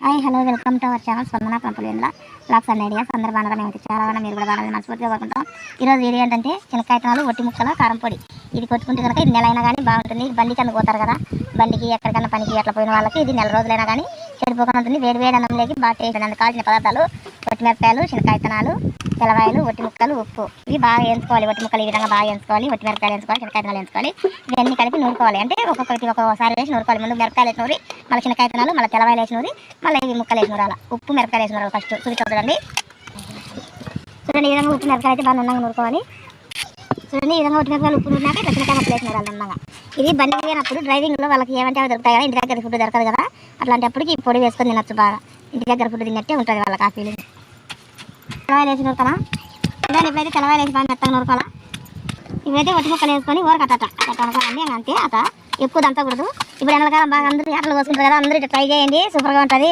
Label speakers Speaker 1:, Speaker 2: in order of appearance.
Speaker 1: Hi hello welcome to our channel స్పందన పంపులేంద్ర blogs and ideas. అందరూ బాగా మేము చాలా బాగా మీరు కూడా బాగా మనస్ఫూర్తిగా కోరుకుంటాం. ఈరోజు వీడియో ఏంటంటే చిన్నకాయతనాలు ఒట్టి ముక్కల కారం పొడి. ఇది కొట్టుకుంటే కనుక ఇది నెల అయినా కానీ బాగుంటుంది. బండికి అందుకు పోతారు కదా, బండికి ఎక్కడికన్నా పనికి అట్లా పోయిన వాళ్ళకి ఇది నెల రోజులైనా కానీ చెడిపోకుండా ఉంటుంది. వేడి వేడి అన్నంలోకి బాగా టేస్ట్. అందుకు కావాల్సిన పదార్థాలు ఒట్టిమిరపకాయలు, చిన్నకాయతనాలు, తెల్లవాయలు, ఒట్టి ముక్కలు, ఉప్పు. ఇవి బాగా వేయించుకోవాలి. ఒట్టి ముక్కలు ఈ విధంగా బాగా వేయించుకోవాలి. ఒట్టి మిరపకాయలు వేయించుకోవాలి, చిన్నకాయతనాలు వేయించుకోవాలి. ఇవన్నీ కలిపి నూరుకోవాలి. అంటే ఒక్కొక్కసారి వేసి నూరుకోవాలి. ముందు మిరపకాయలు వేసి నూరి, మళ్ళీ చిన్నకాయతనాలు, మళ్ళీ తెల్లవాయలు వేసి నూరి, మళ్ళీ ఇవి ముక్కలు వేసి నూరాలి. ఉప్పు మిరపకాయలు వేసి నూరాలి. ఫస్ట్ చూడండి ఈ విధంగా ఉప్పు మిరపకాయలు అయితే బాగా నున్నగా నూరుకోవాలి. చూడండి ఈ విధంగా ఒట్టి మిరపకాయలు ఉప్పు నూరినాక ఇట్లా చిన్నకాయ ముక్కలు వేసి నూరాలి నున్నగా. ఇది బండి పోయినప్పుడు డ్రైవింగ్లో వాళ్ళకి ఏమంటే అవి దొరుకుతాయి కదా, ఇంటి దగ్గర ఫుడ్ దొరకదు కదా, అట్లాంటప్పటికి ఈ పొడి వేసుకొని తినచ్చు. బాగా ఇంటి దగ్గర ఫుడ్ తిన్నట్టే ఉంటుంది వాళ్ళకి ఆ ఫీలింగ్. తెల్లవాయలు వేసి నూరుకోవాలా. ఇలాంటి ఇప్పుడైతే తెల్లవాయలు వేసి బాగా మెత్తగా నూరుకోవాలా. ఇవైతే ఒట్టి ముక్కలు వేసుకొని ఊరకట్ట అనుకోవాలండి. అంతే అట ఎక్కువ దంతకూడదు. ఇప్పుడు ఎండాకాలం బాగా అందరూ ఆటలు పోసుకుంటారు కదా, అందరూ ట్రై చేయండి, సూపర్గా ఉంటుంది.